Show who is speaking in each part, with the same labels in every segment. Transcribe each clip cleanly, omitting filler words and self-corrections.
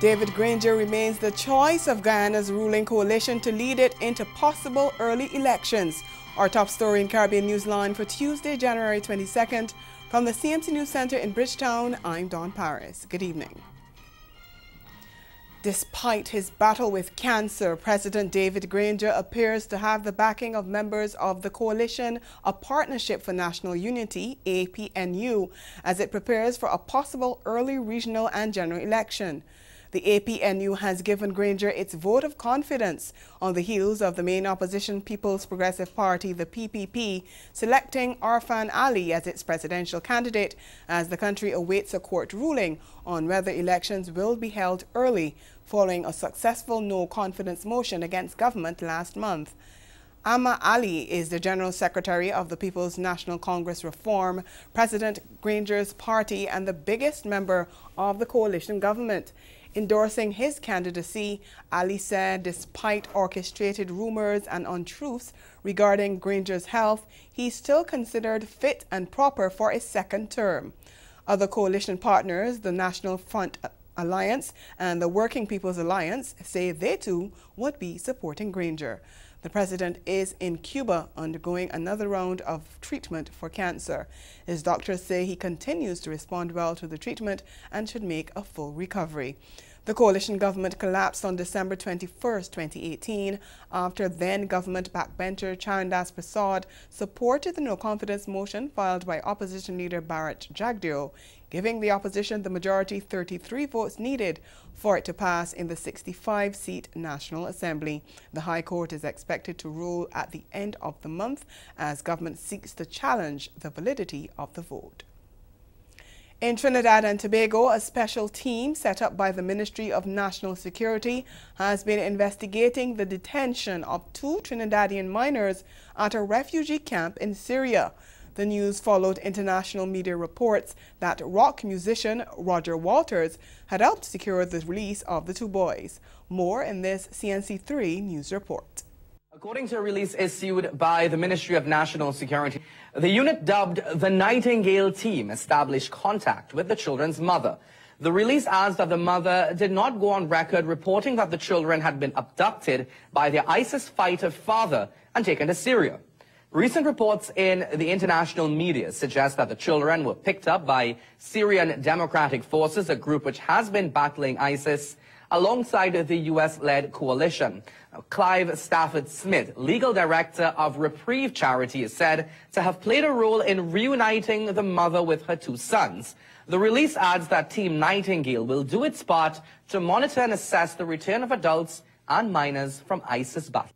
Speaker 1: David Granger remains the choice of Guyana's ruling coalition to lead it into possible early elections. Our top story in Caribbean Newsline for Tuesday, January 22nd. From the CMC News Center in Bridgetown, I'm Dawn Paris. Good evening. Despite his battle with cancer, President David Granger appears to have the backing of members of the coalition, a Partnership for National Unity, APNU, as it prepares for a possible early regional and general election. The APNU has given Granger its vote of confidence on the heels of the main opposition People's Progressive Party, the PPP, selecting Arfan Ali as its presidential candidate as the country awaits a court ruling on whether elections will be held early following a successful no-confidence motion against government last month. Amma Ali is the General Secretary of the People's National Congress Reform, President Granger's party, and the biggest member of the coalition government. Endorsing his candidacy, Ali said despite orchestrated rumors and untruths regarding Granger's health, he's still considered fit and proper for a second term. Other coalition partners, the National Front Alliance and the Working People's Alliance, say they too would be supporting Granger. The president is in Cuba undergoing another round of treatment for cancer. His doctors say he continues to respond well to the treatment and should make a full recovery. The coalition government collapsed on December 21, 2018, after then-government backbencher Charandas Prasad supported the no-confidence motion filed by opposition leader Bharat Jagdeo, giving the opposition the majority 33 votes needed for it to pass in the 65-seat National Assembly. The High Court is expected to rule at the end of the month as government seeks to challenge the validity of the vote. In Trinidad and Tobago, a special team set up by the Ministry of National Security has been investigating the detention of 2 Trinidadian minors at a refugee camp in Syria. The news followed international media reports that rock musician Roger Walters had helped secure the release of the 2 boys. More in this CNC3 news report.
Speaker 2: According to a release issued by the Ministry of National Security, the unit dubbed the Nightingale Team established contact with the children's mother. The release adds that the mother did not go on record reporting that the children had been abducted by their ISIS fighter father and taken to Syria. Recent reports in the international media suggest that the children were picked up by Syrian Democratic Forces, a group which has been battling ISIS alongside the U.S.-led coalition. Clive Stafford Smith, legal director of Reprieve Charity, is said to have played a role in reuniting the mother with her 2 sons. The release adds that Team Nightingale will do its part to monitor and assess the return of adults and minors from ISIS battle.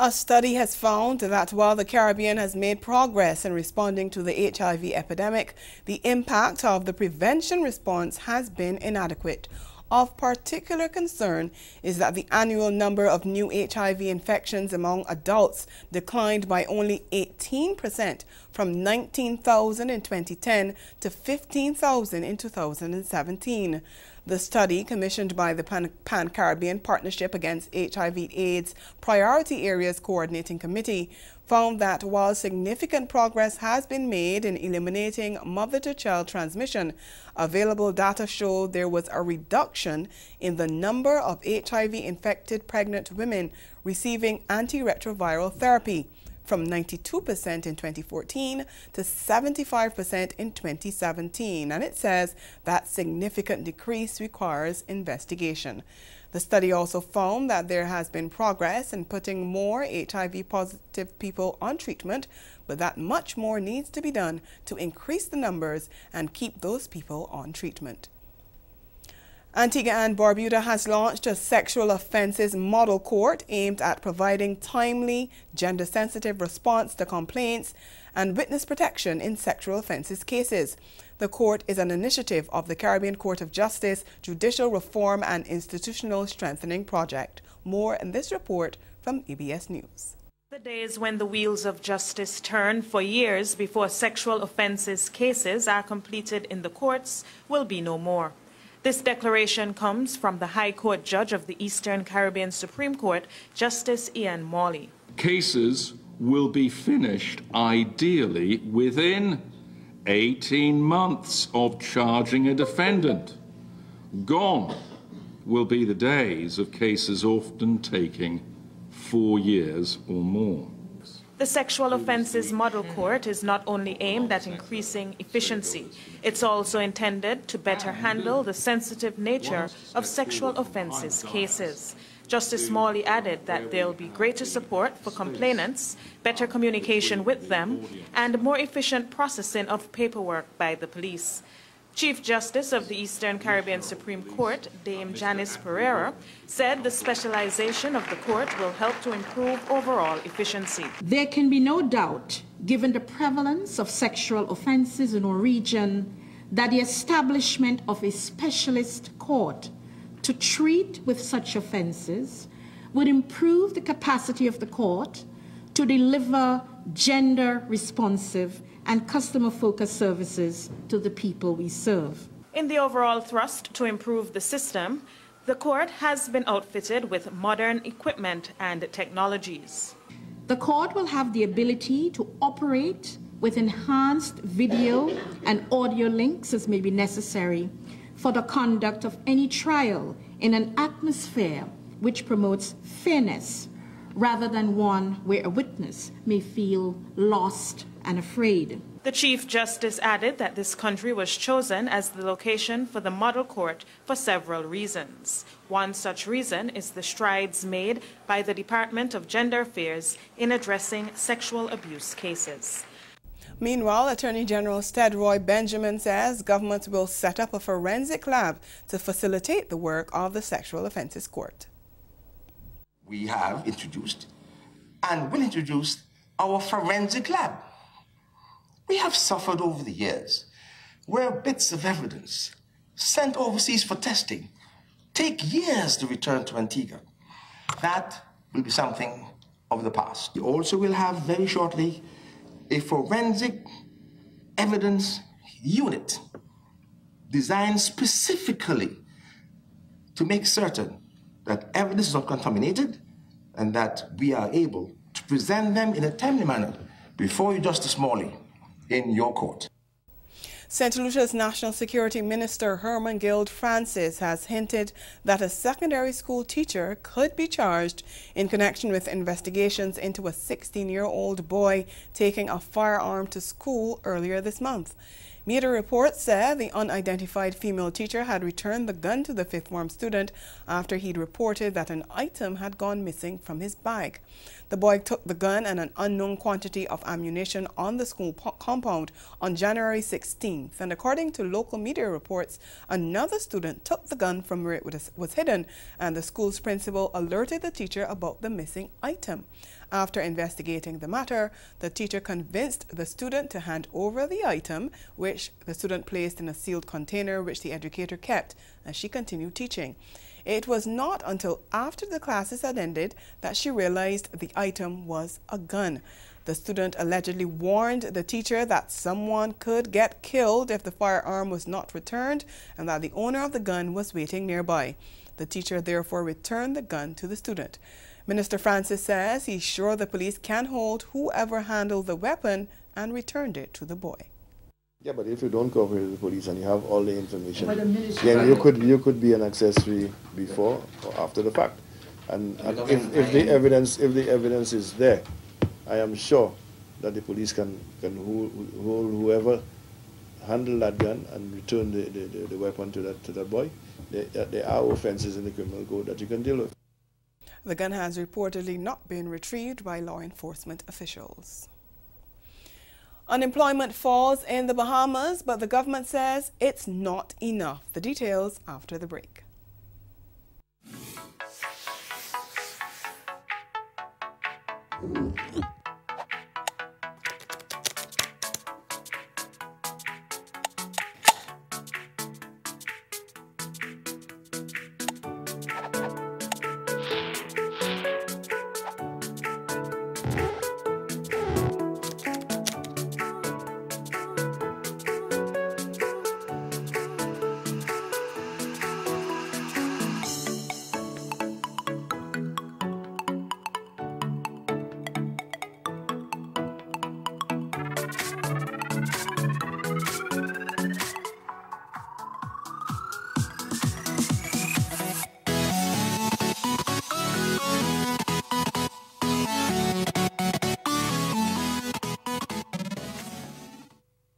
Speaker 1: A study has found that while the Caribbean has made progress in responding to the HIV epidemic, the impact of the prevention response has been inadequate. Of particular concern is that the annual number of new HIV infections among adults declined by only 18% from 19,000 in 2010 to 15,000 in 2017. The study, commissioned by the Pan-Caribbean Partnership Against HIV/AIDS Priority Areas Coordinating Committee, found that while significant progress has been made in eliminating mother-to-child transmission, available data showed there was a reduction in the number of HIV-infected pregnant women receiving antiretroviral therapy, from 92% in 2014 to 75% in 2017, and it says that significant decrease requires investigation. The study also found that there has been progress in putting more HIV-positive people on treatment, but that much more needs to be done to increase the numbers and keep those people on treatment. Antigua and Barbuda has launched a sexual offences model court aimed at providing timely, gender-sensitive response to complaints and witness protection in sexual offences cases. The court is an initiative of the Caribbean Court of Justice Judicial Reform and Institutional Strengthening Project. More in this report from ABS News.
Speaker 3: The days when the wheels of justice turn for years before sexual offences cases are completed in the courts will be no more. This declaration comes from the High Court Judge of the Eastern Caribbean Supreme Court, Justice Ian Morley.
Speaker 4: Cases will be finished ideally within 18 months of charging a defendant. Gone will be the days of cases often taking 4 years or more.
Speaker 3: The Sexual Offences Model Court is not only aimed at increasing efficiency, it's also intended to better handle the sensitive nature of sexual offences cases. Justice Morley added that there will be greater support for complainants, better communication with them, and more efficient processing of paperwork by the police. Chief Justice of the Eastern Caribbean Supreme Court, Dame Janice Pereira, said the specialization of the court will help to improve overall efficiency.
Speaker 5: There can be no doubt, given the prevalence of sexual offenses in our region, that the establishment of a specialist court to treat with such offenses would improve the capacity of the court to deliver gender-responsive and customer-focused services to the people we serve.
Speaker 3: In the overall thrust to improve the system, the court has been outfitted with modern equipment and technologies.
Speaker 5: The court will have the ability to operate with enhanced video and audio links as may be necessary for the conduct of any trial in an atmosphere which promotes fairness rather than one where a witness may feel lost and afraid.
Speaker 3: The Chief Justice added that this country was chosen as the location for the model court for several reasons. One such reason is the strides made by the Department of Gender Affairs in addressing sexual abuse cases.
Speaker 1: Meanwhile, Attorney General Stedroy Benjamin says government will set up a forensic lab to facilitate the work of the Sexual Offences Court.
Speaker 6: We have introduced and will introduce our forensic lab. We have suffered over the years where bits of evidence sent overseas for testing take years to return to Antigua. That will be something of the past. We also will have very shortly a forensic evidence unit designed specifically to make certain that evidence is not contaminated and that we are able to present them in a timely manner before you, Justice Morley, in your court.
Speaker 1: St. Lucia's National Security Minister Herman Guild Francis has hinted that a secondary school teacher could be charged in connection with investigations into a 16-year-old boy taking a firearm to school earlier this month. Media reports said the unidentified female teacher had returned the gun to the fifth form student after he'd reported that an item had gone missing from his bag. The boy took the gun and an unknown quantity of ammunition on the school compound on January 16th. And according to local media reports, another student took the gun from where it was hidden, and the school's principal alerted the teacher about the missing item. After investigating the matter, the teacher convinced the student to hand over the item, which the student placed in a sealed container which the educator kept, and she continued teaching. It was not until after the classes had ended that she realized the item was a gun. The student allegedly warned the teacher that someone could get killed if the firearm was not returned and that the owner of the gun was waiting nearby. The teacher therefore returned the gun to the student. Minister Francis says he's sure the police can hold whoever handled the weapon and returned it to the boy.
Speaker 7: Yeah, but if you don't cooperate with the police and you have all the information, then you could be an accessory before or after the fact. And if the evidence is there, I am sure that the police can hold whoever handled that gun and return the weapon to that boy. There are offenses in the criminal code that you can deal with.
Speaker 1: The gun has reportedly not been retrieved by law enforcement officials. Unemployment falls in the Bahamas, but the government says it's not enough. The details after the break.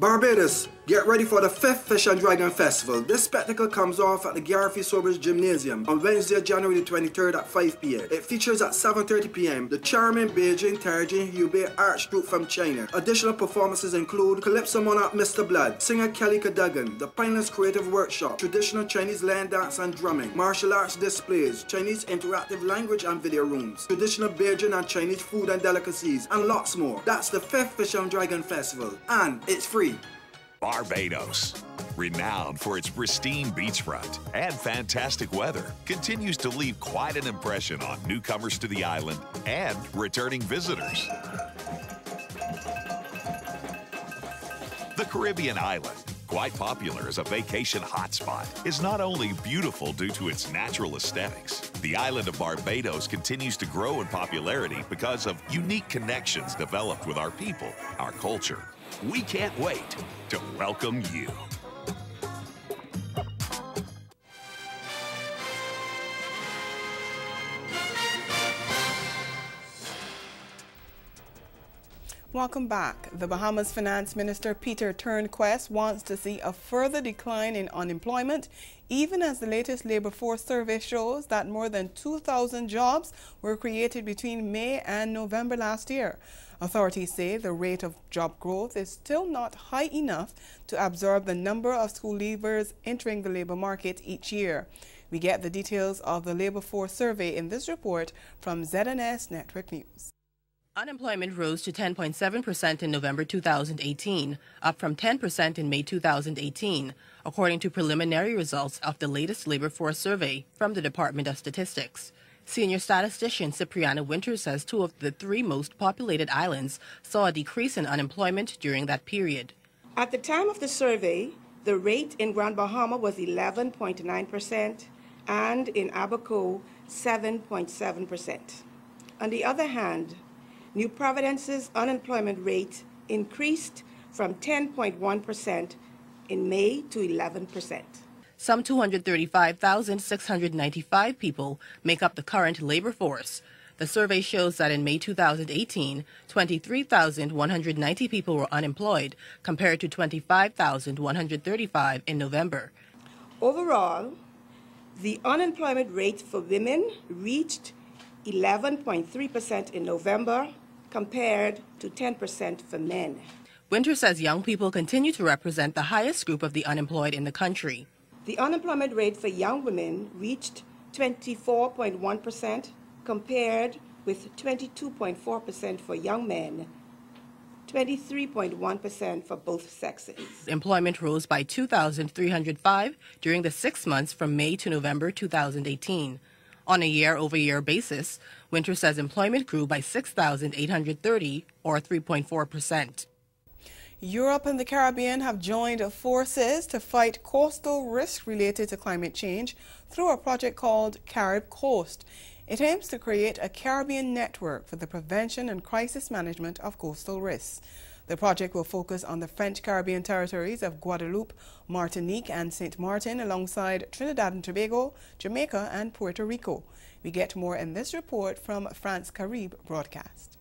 Speaker 8: Barbados, get ready for the 5th Fish and Dragon Festival. This spectacle comes off at the Garfield Sobers Gymnasium on Wednesday, January the 23rd at 5 p.m. It features at 7:30 p.m. the charming Beijing Taiji Hubei Arts Group from China. Additional performances include Calypso Monarch Mr. Blood, singer Kelly Cadogan, the Pineless Creative Workshop, traditional Chinese land dance and drumming, martial arts displays, Chinese interactive language and video rooms, traditional Beijing and Chinese food and delicacies, and lots more. That's the 5th Fish and Dragon Festival, and it's free.
Speaker 9: Barbados, renowned for its pristine beachfront and fantastic weather, continues to leave quite an impression on newcomers to the island and returning visitors. The Caribbean island, quite popular as a vacation hotspot, is not only beautiful due to its natural aesthetics. The island of Barbados continues to grow in popularity because of unique connections developed with our people, our culture. We can't wait to welcome you.
Speaker 1: Welcome back. The Bahamas Finance Minister Peter Turnquest wants to see a further decline in unemployment, even as the latest labor force survey shows that more than 2,000 jobs were created between May and November last year. Authorities say the rate of job growth is still not high enough to absorb the number of school leavers entering the labor market each year. We get the details of the labor force survey in this report from ZNS Network News.
Speaker 10: Unemployment rose to 10.7% in November 2018, up from 10% in May 2018, according to preliminary results of the latest labor force survey from the Department of Statistics. Senior statistician Cipriana Winters says 2 of the 3 most populated islands saw a decrease in unemployment during that period.
Speaker 11: At the time of the survey, the rate in Grand Bahama was 11.9% and in Abaco 7.7%. On the other hand, New Providence's unemployment rate increased from 10.1% in May to 11%.
Speaker 10: Some 235,695 people make up the current labor force. The survey shows that in May 2018, 23,190 people were unemployed, compared to 25,135 in November.
Speaker 11: Overall, the unemployment rate for women reached 11.3% in November, compared to 10% for men.
Speaker 10: Winter says young people continue to represent the highest group of the unemployed in the country.
Speaker 11: The unemployment rate for young women reached 24.1%, compared with 22.4% for young men, 23.1% for both sexes.
Speaker 10: Employment rose by 2,305 during the 6 months from May to November 2018. On a year-over-year basis, Winter says employment grew by 6,830, or 3.4%.
Speaker 1: Europe and the Caribbean have joined forces to fight coastal risk related to climate change through a project called Carib Coast. It aims to create a Caribbean network for the prevention and crisis management of coastal risks. The project will focus on the French Caribbean territories of Guadeloupe, Martinique, and St. Martin, alongside Trinidad and Tobago, Jamaica, and Puerto Rico. We get more in this report from France Carib Broadcast.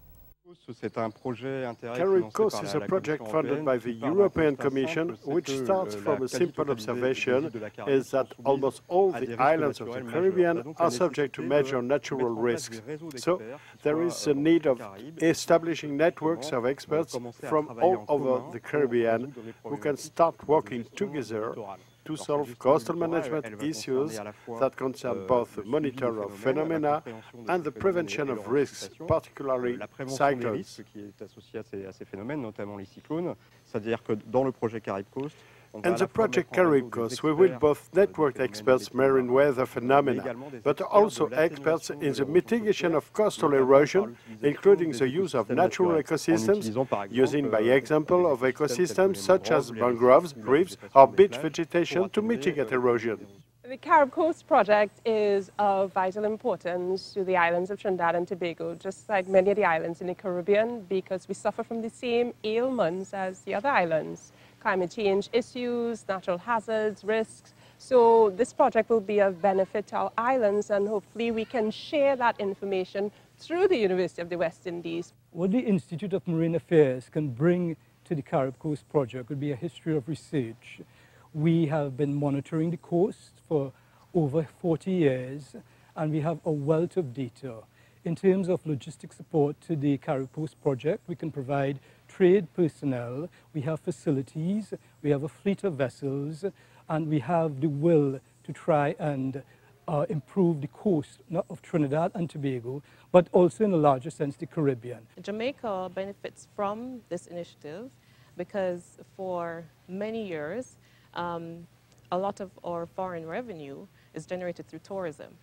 Speaker 7: Carib Coast is a project funded by the European Commission, which starts from a simple observation, is that almost all the islands of the Caribbean are subject to major natural risks. So there is a need of establishing networks of experts from all over the Caribbean who can start working together to solve coastal management issues that concern both the monitor of phenomena and the prevention of risks, particularly cyclones. In the project Carib Coast, we will both network experts marine weather phenomena, but also experts in the mitigation of coastal erosion, including the use of natural ecosystems, using by example of ecosystems such as mangroves, reefs, or beach vegetation to mitigate erosion.
Speaker 12: The Carib Coast project is of vital importance to the islands of Trinidad and Tobago, just like many of the islands in the Caribbean, because we suffer from the same ailments as the other islands. Climate change issues, natural hazards, risks. So this project will be of benefit to our islands, and hopefully we can share that information through the University of the West Indies.
Speaker 13: What the Institute of Marine Affairs can bring to the Carib Coast project would be a history of research. We have been monitoring the coast for over 40 years, and we have a wealth of data. In terms of logistic support to the Carib Coast project, we can provide trade personnel, we have facilities, we have a fleet of vessels, and we have the will to try and improve the coast, not of Trinidad and Tobago, but also in a larger sense the Caribbean.
Speaker 12: Jamaica benefits from this initiative because for many years, a lot of our foreign revenue is generated through tourism.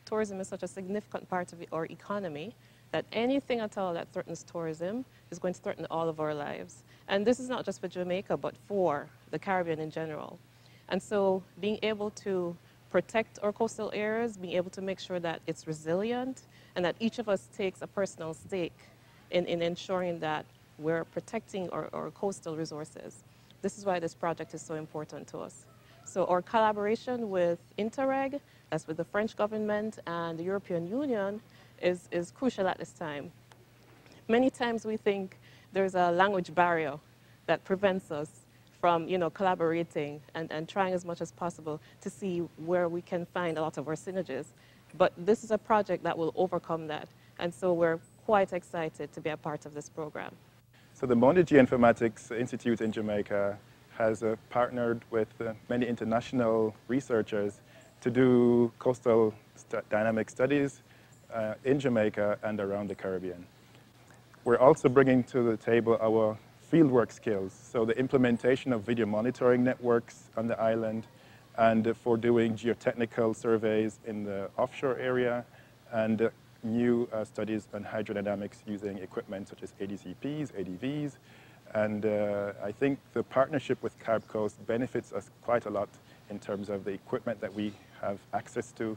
Speaker 12: Tourism is such a significant part of our economy that anything at all that threatens tourism is going to threaten all of our lives. And this is not just for Jamaica, but for the Caribbean in general. And so being able to protect our coastal areas, being able to make sure that it's resilient, and that each of us takes a personal stake in ensuring that we're protecting our coastal resources. This is why this project is so important to us. So our collaboration with Interreg, that's with the French government and the European Union, is crucial at this time. Many times we think there's a language barrier that prevents us from collaborating and trying as much as possible to see where we can find a lot of our synergies. But this is a project that will overcome that. And so we're quite excited to be a part of this program.
Speaker 14: So the Monde Geoinformatics Institute in Jamaica has partnered with many international researchers to do coastal dynamic studies in Jamaica and around the Caribbean. We're also bringing to the table our fieldwork skills, so the implementation of video monitoring networks on the island, and for doing geotechnical surveys in the offshore area, and new studies on hydrodynamics using equipment such as ADCPs, ADVs. And I think the partnership with Carib Coast benefits us quite a lot in terms of the equipment that we have access to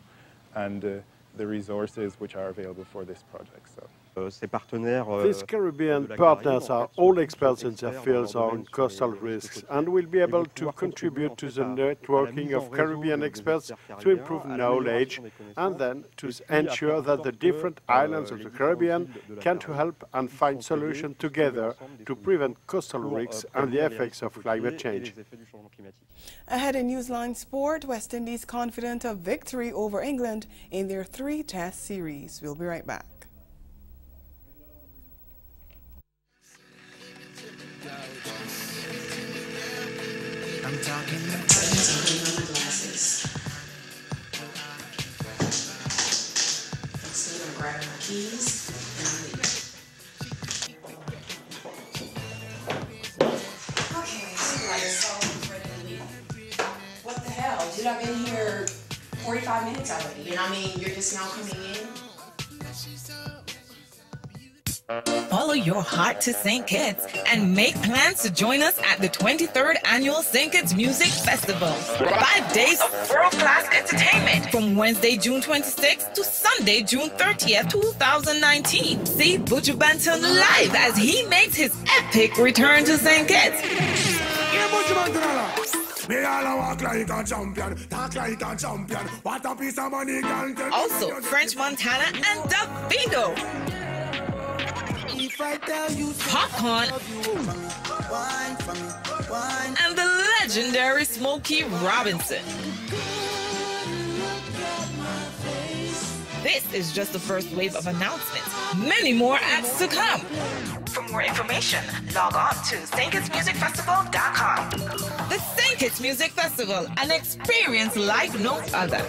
Speaker 14: and the resources which are available for this project. So.
Speaker 15: These Caribbean partners are all experts in their fields on coastal risks and will be able to contribute to the networking of Caribbean experts to improve knowledge and then to ensure that the different islands of the Caribbean can to help and find solutions together to prevent coastal risks and the effects of climate change.
Speaker 1: Ahead in Newsline Sport, West Indies confident of victory over England in their 3-test series. We'll be right back.
Speaker 16: I'm talking glasses. So I'm grabbing my keys and I'm leaving. Okay, so ready to leave. What the hell? Dude, I've been here 45 minutes already. You know what I mean? You're just now coming in.
Speaker 17: Follow your heart to St. Kitts and make plans to join us at the 23rd Annual St. Kitts Music Festival. 5 days of world-class entertainment from Wednesday, June 26th to Sunday, June 30th, 2019. See Buju Banton live as he makes his epic return to St. Kitts. Also, French Montana and Davido. Popcorn and the legendary Smokey Robinson. This is just the first wave of announcements. Many more acts to come. For more information, log on to StKittsMusicFestival.com. The St. Kitts Music Festival, an experience like no other.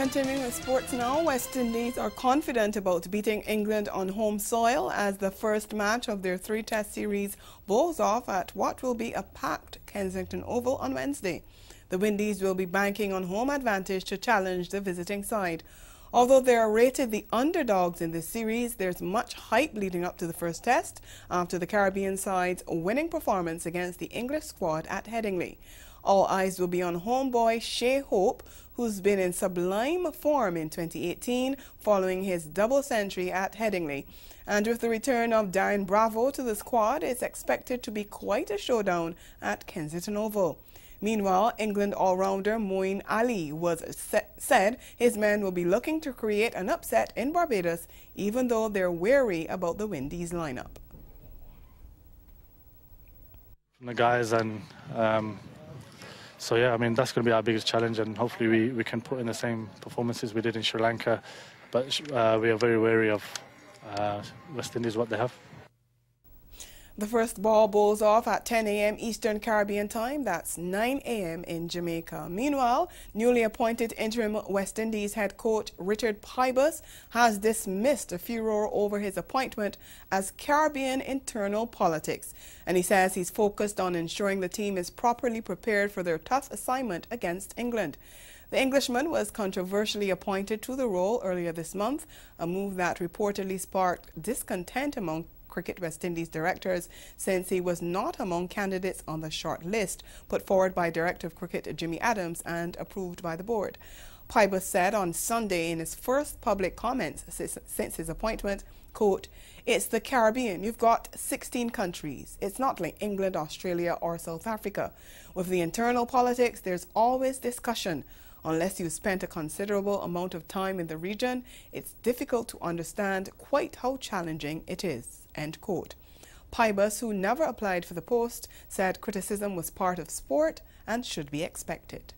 Speaker 1: Continuing with sports now, West Indies are confident about beating England on home soil as the first match of their three-test series bowls off at what will be a packed Kensington Oval on Wednesday. The Windies will be banking on home advantage to challenge the visiting side. Although they are rated the underdogs in this series, there's much hype leading up to the first test after the Caribbean side's winning performance against the English squad at Headingley. All eyes will be on homeboy Shea Hope, who's been in sublime form in 2018 following his double century at Headingley. And with the return of Darren Bravo to the squad, it's expected to be quite a showdown at Kensington Oval. Meanwhile, England all-rounder Moeen Ali said his men will be looking to create an upset in Barbados, even though they're wary about the Windies lineup.
Speaker 18: From the guys and so yeah, I mean, that's going to be our biggest challenge, and hopefully we can put in the same performances we did in Sri Lanka, but we are very wary of West Indies, what they have.
Speaker 1: The first ball bowls off at 10 a.m. Eastern Caribbean time. That's 9 a.m. in Jamaica. Meanwhile, newly appointed interim West Indies head coach Richard Pybus has dismissed a furor over his appointment as Caribbean internal politics. And he says he's focused on ensuring the team is properly prepared for their tough assignment against England. The Englishman was controversially appointed to the role earlier this month, a move that reportedly sparked discontent among Cricket West Indies directors since he was not among candidates on the short list put forward by Director of Cricket Jimmy Adams and approved by the board. Pybus said on Sunday in his first public comments since his appointment, quote, "It's the Caribbean. You've got 16 countries. It's not like England, Australia or South Africa. With the internal politics, there's always discussion. Unless you've spent a considerable amount of time in the region, it's difficult to understand quite how challenging it is," end quote. Pybus, who never applied for the post, said criticism was part of sport and should be expected.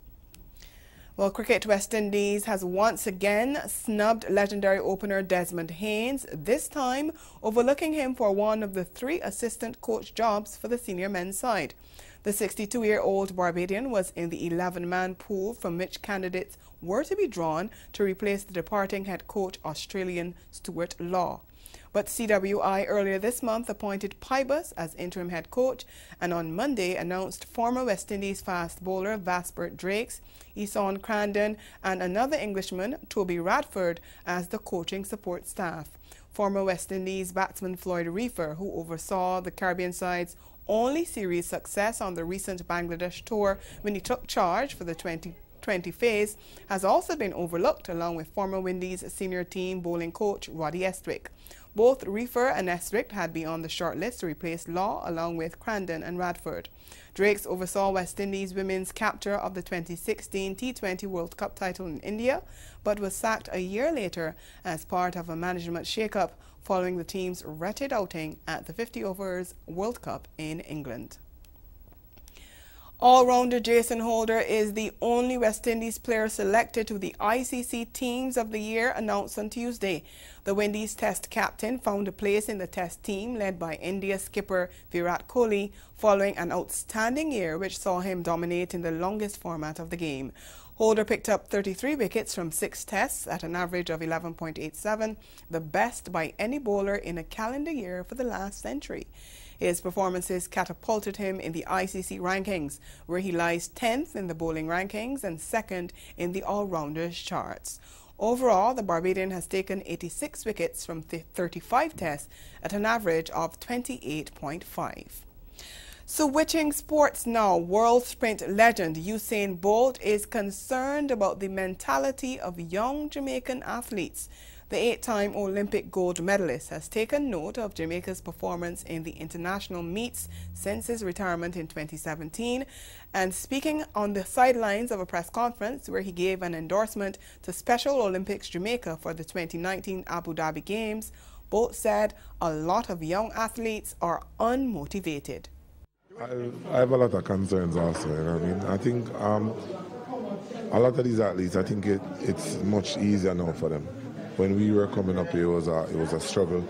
Speaker 1: Well, Cricket West Indies has once again snubbed legendary opener Desmond Haynes, this time overlooking him for one of the 3 assistant coach jobs for the senior men's side. The 62-year-old Barbadian was in the 11-man pool from which candidates were to be drawn to replace the departing head coach Australian Stuart Law. But CWI earlier this month appointed Pybus as interim head coach and on Monday announced former West Indies fast bowler Vaspert Drakes, Eson Crandon and another Englishman, Toby Radford, as the coaching support staff. Former West Indies batsman Floyd Reefer, who oversaw the Caribbean side's only series success on the recent Bangladesh tour when he took charge for the 2020 phase, has also been overlooked along with former Windies senior team bowling coach Roddy Estwick. Both Reefer and Estwick had been on the short list to replace Law along with Crandon and Radford. Drakes oversaw West Indies women's capture of the 2016 T20 World Cup title in India, but was sacked a year later as part of a management shake-up following the team's wretched outing at the 50 Overs World Cup in England. All-rounder Jason Holder is the only West Indies player selected to the ICC Teams of the Year announced on Tuesday. The Windies Test captain found a place in the Test team led by India skipper Virat Kohli following an outstanding year which saw him dominate in the longest format of the game. Holder picked up 33 wickets from 6 tests at an average of 11.87, the best by any bowler in a calendar year for the last century. His performances catapulted him in the ICC rankings, where he lies 10th in the bowling rankings and 2nd in the all-rounders charts. Overall, the Barbadian has taken 86 wickets from 35 tests at an average of 28.5. Switching sports now, world sprint legend Usain Bolt is concerned about the mentality of young Jamaican athletes. The 8-time Olympic gold medalist has taken note of Jamaica's performance in the international meets since his retirement in 2017, and speaking on the sidelines of a press conference where he gave an endorsement to Special Olympics Jamaica for the 2019 Abu Dhabi Games, Bolt said a lot of young athletes are unmotivated.
Speaker 19: I have a lot of concerns also, you know what I mean? I think a lot of these athletes, I think it's much easier now for them. when we were coming up, it was a struggle.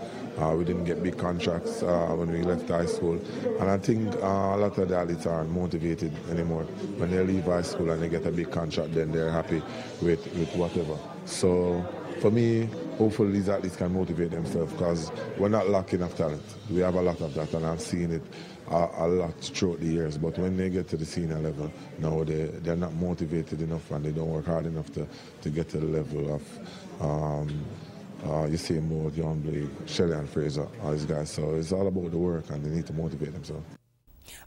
Speaker 19: We didn't get big contracts when we left high school, and I think a lot of the athletes aren't motivated anymore. When they leave high school and they get a big contract, then they're happy with whatever. So for me, hopefully these athletes can motivate themselves, because we're not lacking of talent. We have a lot of that, and I've seen it a lot throughout the years. But when they get to the senior level, now they're not motivated enough, and they don't work hard enough to get to the level of Usain Bolt, John Blake, Shelley and Fraser, all these guys. So it's all about the work, and they need to motivate themselves.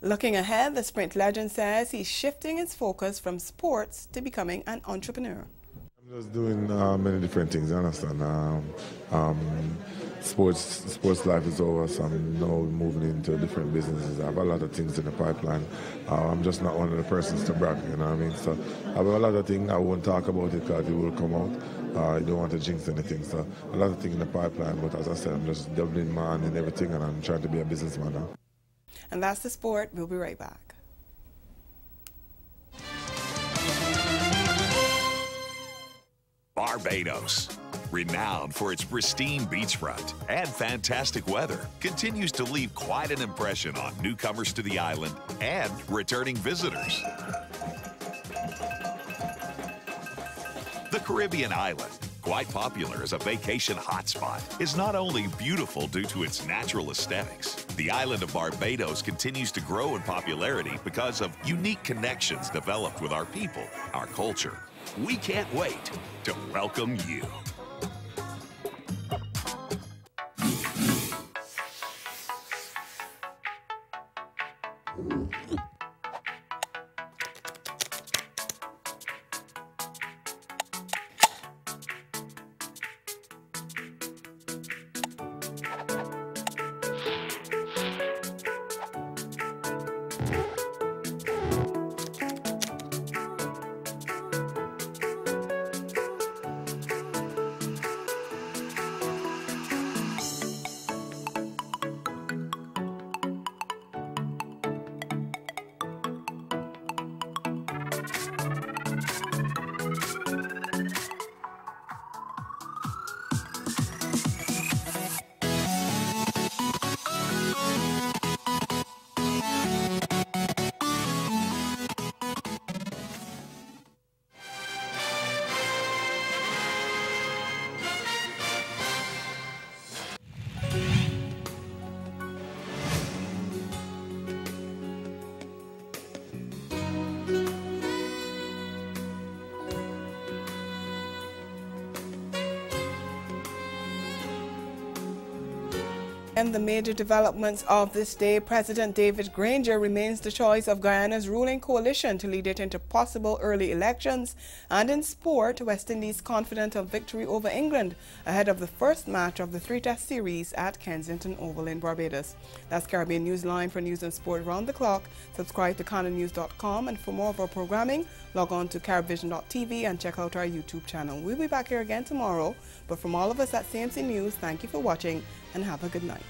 Speaker 1: Looking ahead, the sprint legend says he's shifting his focus from sports to becoming an entrepreneur.
Speaker 19: I'm just doing many different things, you understand? Sports life is over, so I'm now moving into different businesses. I have a lot of things in the pipeline. I'm just not one of the persons to brag, you know what I mean? So I have a lot of things. I won't talk about it because it will come out. I don't want to jinx anything. So a lot of things in the pipeline, but as I said, I'm just doubling my hand in everything, and I'm trying to be a businessman now.
Speaker 1: And that's the sport. We'll be right back.
Speaker 9: Barbados, renowned for its pristine beachfront and fantastic weather, continues to leave quite an impression on newcomers to the island and returning visitors. The Caribbean island, quite popular as a vacation hotspot, is not only beautiful due to its natural aesthetics. The island of Barbados continues to grow in popularity because of unique connections developed with our people, our culture. We can't wait to welcome you.
Speaker 1: And the major developments of this day, President David Granger remains the choice of Guyana's ruling coalition to lead it into possible early elections. And in sport, West Indies confident of victory over England ahead of the first match of the 3-test series at Kensington Oval in Barbados. That's Caribbean Newsline. For news and sport round the clock, subscribe to CanadaNews.com, and for more of our programming, log on to caribvision.tv and check out our YouTube channel. We'll be back here again tomorrow, but from all of us at CMC News, thank you for watching and have a good night.